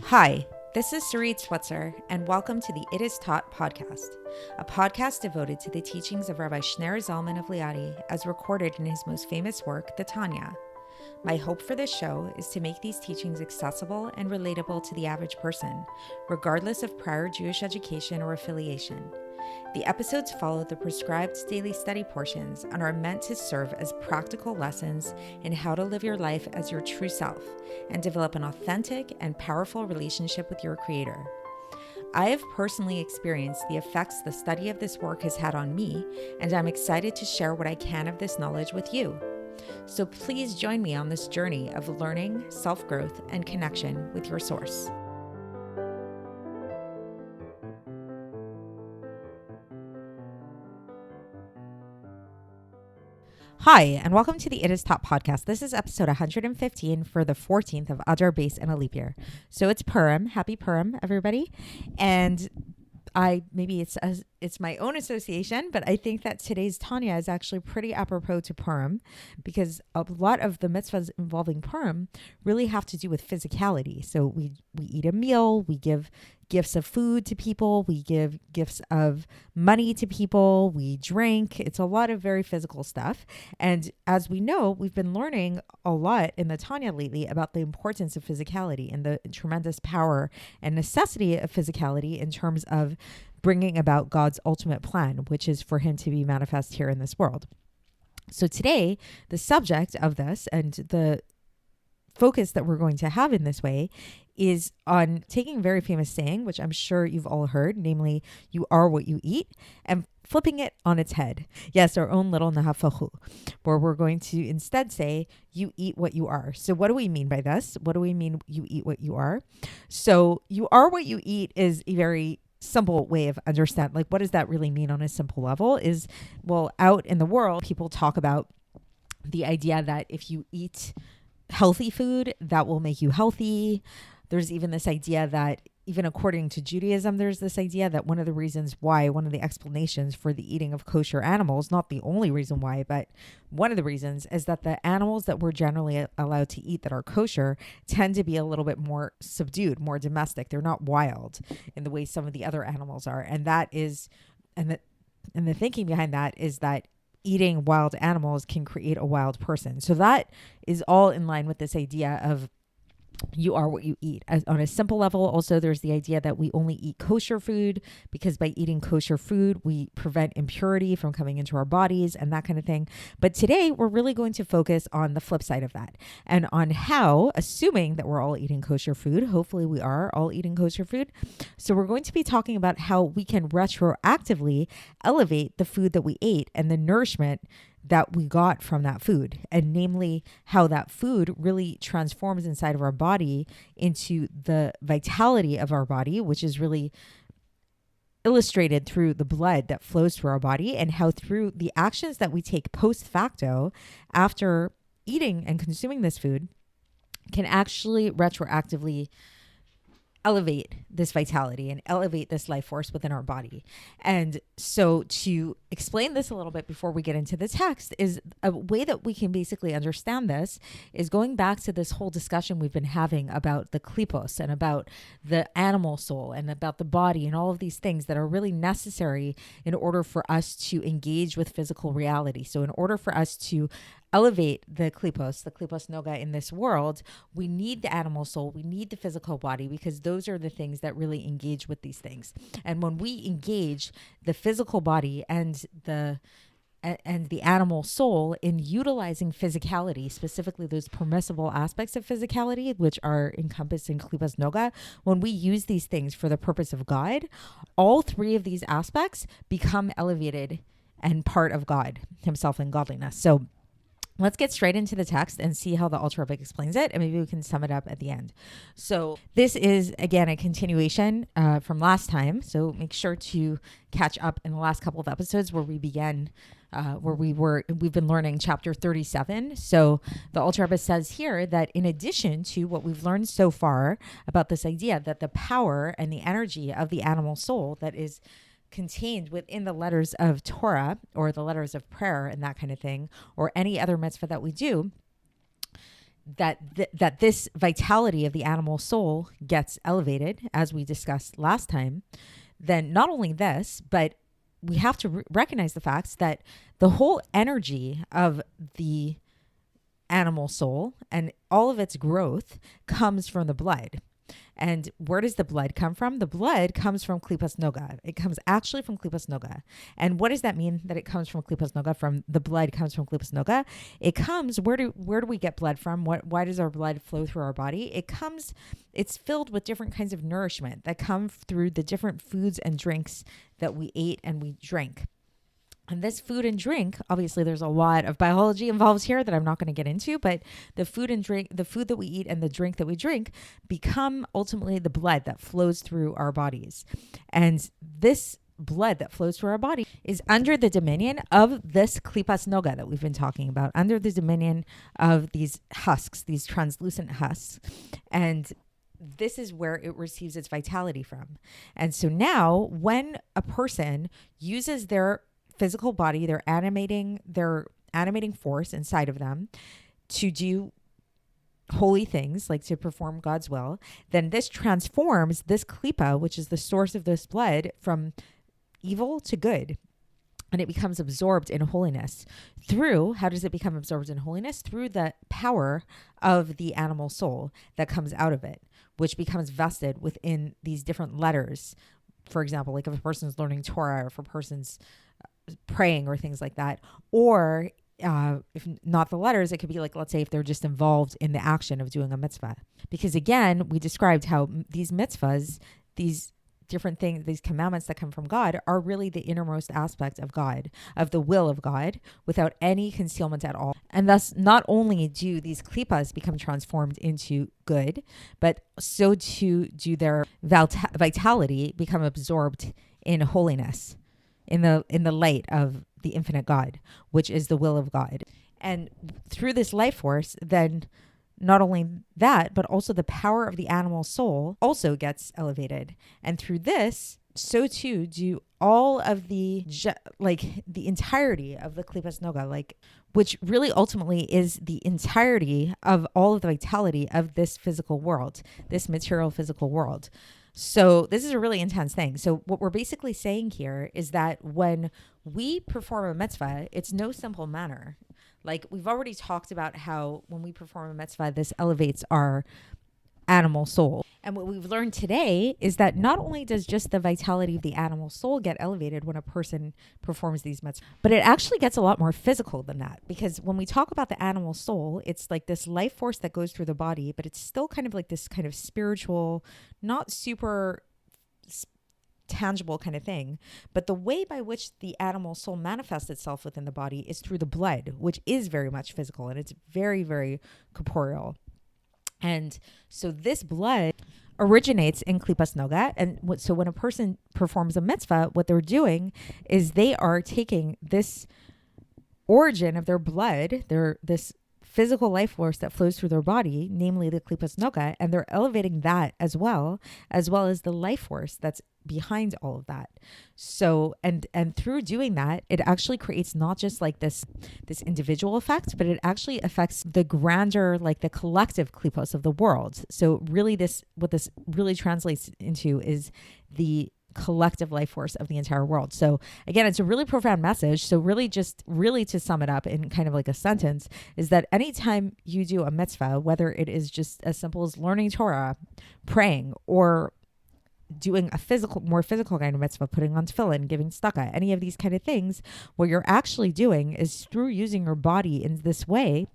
Hi, this is Sarit Switzer, and welcome to the It Is Taught podcast, a podcast devoted to the teachings of Rabbi Shneur Zalman of Liadi as recorded in his most famous work, the Tanya. My hope for this show is to make these teachings accessible and relatable to the average person, regardless of prior Jewish education or affiliation. The episodes follow the prescribed daily study portions and are meant to serve as practical lessons in how to live your life as your true self and develop an authentic and powerful relationship with your Creator. I have personally experienced the effects the study of this work has had on me, and I'm excited to share what I can of this knowledge with you. So please join me on this journey of learning, self-growth, and connection with your source. Hi, and welcome to the It Is Taught podcast. This is episode 115 for the 14th of Adar base in a leap year. So it's Purim. Happy Purim, everybody. And it's my own association, but I think that today's Tanya is actually pretty apropos to Purim because a lot of the mitzvahs involving Purim really have to do with physicality. So we eat a meal, we give gifts of food to people, we give gifts of money to people, we drink. It's a lot of very physical stuff. And as we know, we've been learning a lot in the Tanya lately about the importance of physicality and the tremendous power and necessity of physicality in terms of bringing about God's ultimate plan, which is for him to be manifest here in this world. So today, the subject of this and the focus that we're going to have in this way is on taking a very famous saying, which I'm sure you've all heard, namely, you are what you eat, and flipping it on its head. Yes, our own little nahafahu, where we're going to instead say, you eat what you are. So what do we mean by this? What do we mean you eat what you are? So you are what you eat is a very simple way of understanding, like, what does that really mean on a simple level is, well, out in the world, people talk about the idea that if you eat healthy food, that will make you healthy. There's even this idea that even according to Judaism, there's this idea that one of the explanations for the eating of kosher animals, not the only reason why, but one of the reasons is that the animals that we're generally allowed to eat that are kosher tend to be a little bit more subdued, more domestic. They're not wild in the way some of the other animals are. And the thinking behind that is that eating wild animals can create a wild person. So that is all in line with this idea of you are what you eat. On a simple level, also, there's the idea that we only eat kosher food because by eating kosher food, we prevent impurity from coming into our bodies and that kind of thing. But today, we're really going to focus on the flip side of that and on how, assuming that we're all eating kosher food, hopefully we are all eating kosher food. So we're going to be talking about how we can retroactively elevate the food that we ate and the nourishment that we got from that food, and namely how that food really transforms inside of our body into the vitality of our body, which is really illustrated through the blood that flows through our body, and how through the actions that we take post facto after eating and consuming this food can actually retroactively elevate this vitality and elevate this life force within our body. And so to explain this a little bit before we get into the text is a way that we can basically understand this is going back to this whole discussion we've been having about the klipos and about the animal soul and about the body and all of these things that are really necessary in order for us to engage with physical reality. So in order for us to elevate the Klipas Noga in this world, we need the animal soul, we need the physical body, because those are the things that really engage with these things. And when we engage the physical body and the animal soul in utilizing physicality, specifically those permissible aspects of physicality, which are encompassed in Klipas Noga, when we use these things for the purpose of God, all three of these aspects become elevated and part of God himself and godliness. So let's get straight into the text and see how the Alter Rebbe explains it, and maybe we can sum it up at the end. So this is, again, a continuation from last time. So make sure to catch up in the last couple of episodes where we began, we've been learning chapter 37. So the Alter Rebbe says here that in addition to what we've learned so far about this idea that the power and the energy of the animal soul that is contained within the letters of Torah or the letters of prayer and that kind of thing, or any other mitzvah that we do, that this vitality of the animal soul gets elevated, as we discussed last time, then not only this, but we have to recognize the facts that the whole energy of the animal soul and all of its growth comes from the blood. And where does the blood come from? The blood comes from Klipas Noga. It comes actually from Klipas Noga. And what does that mean that it comes from Klipas Noga? From the blood comes from Klipas Noga. It comes, where do we get blood from? Why does our blood flow through our body? It's filled with different kinds of nourishment that come through the different foods and drinks that we ate and we drank. And this food and drink, obviously there's a lot of biology involved here that I'm not going to get into, but the food that we eat and the drink that we drink become ultimately the blood that flows through our bodies. And this blood that flows through our body is under the dominion of this Klipas Noga that we've been talking about, under the dominion of these husks, these translucent husks. And this is where it receives its vitality from. And so now when a person uses their physical body, their animating force inside of them to do holy things, like to perform God's will, then this transforms this klipa, which is the source of this blood, from evil to good. And it becomes absorbed in holiness how does it become absorbed in holiness? Through the power of the animal soul that comes out of it, which becomes vested within these different letters. For example, like if a person's learning Torah, or if a person's praying or things like that, or if not the letters, it could be like, let's say if they're just involved in the action of doing a mitzvah. Because again, we described how these mitzvahs, these different things, these commandments that come from God, are really the innermost aspect of God, of the will of God, without any concealment at all. And thus, not only do these klipas become transformed into good, but so too do their vitality become absorbed in holiness, in the light of the infinite God, which is the will of God. And through this life force, then not only that, but also the power of the animal soul also gets elevated. And through this, so too do all of the entirety of the Klipas Noga, which really ultimately is the entirety of all of the vitality of this physical world, this material physical world. So this is a really intense thing. So what we're basically saying here is that when we perform a mitzvah, it's no simple manner. Like we've already talked about how when we perform a mitzvah, this elevates our animal soul. And what we've learned today is that not only does just the vitality of the animal soul get elevated when a person performs these mitzvahs, but it actually gets a lot more physical than that. Because when we talk about the animal soul, it's like this life force that goes through the body, but it's still kind of like this kind of spiritual, not super tangible kind of thing. But the way by which the animal soul manifests itself within the body is through the blood, which is very much physical, and it's very, very corporeal. And so this blood originates in Klipas Noga. And so when a person performs a mitzvah, what they're doing is they are taking this origin of their blood, this physical life force that flows through their body, namely the Klipas Noga, and they're elevating that as well as the life force that's behind all of that. So, and through doing that, it actually creates not just like this individual effect, but it actually affects the grander, like the collective klipos of the world. So really what this really translates into is the collective life force of the entire world. So again, it's a really profound message. So really to sum it up in kind of like a sentence, is that anytime you do a mitzvah, whether it is just as simple as learning Torah, praying, or doing a more physical kind of mitzvah, putting on tefillin, giving tzedakah, any of these kind of things, what you're actually doing is through using your body in this way,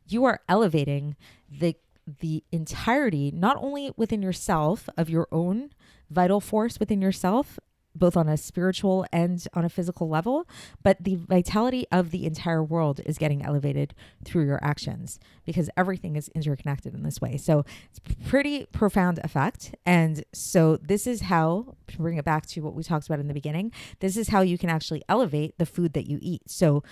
you are elevating the entirety, not only within yourself, of your own vital force within yourself, both on a spiritual and on a physical level, but the vitality of the entire world is getting elevated through your actions, because everything is interconnected in this way. So it's pretty profound effect. And so this is how, to bring it back to what we talked about in the beginning, this is how you can actually elevate the food that you eat. So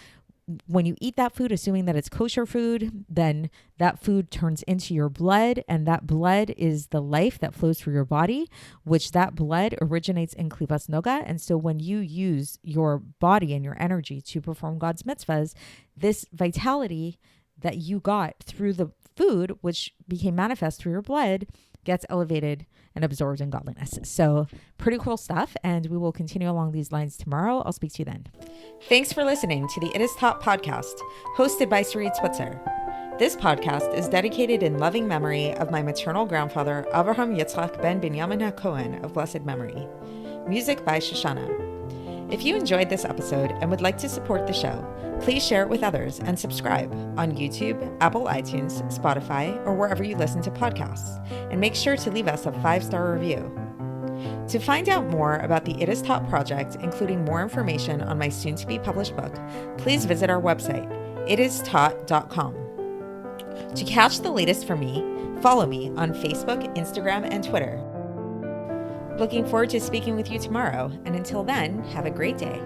when you eat that food, assuming that it's kosher food, then that food turns into your blood, and that blood is the life that flows through your body, which that blood originates in Klipas Noga. And so when you use your body and your energy to perform God's mitzvahs, this vitality that you got through the food, which became manifest through your blood, gets elevated and absorbed in godliness. So pretty cool stuff. And we will continue along these lines tomorrow. I'll speak to you then. Thanks for listening to the It Is Taught podcast, hosted by Sarit Switzer. This podcast is dedicated in loving memory of my maternal grandfather, Avraham Yitzchak ben Binyamin HaKohen of blessed memory. Music by Shoshana. If you enjoyed this episode and would like to support the show, please share it with others and subscribe on YouTube, Apple iTunes, Spotify, or wherever you listen to podcasts. And make sure to leave us a 5-star review. To find out more about the It Is Taught project, including more information on my soon-to-be published book, please visit our website, itistaught.com. To catch the latest from me, follow me on Facebook, Instagram, and Twitter. Looking forward to speaking with you tomorrow, and until then, have a great day.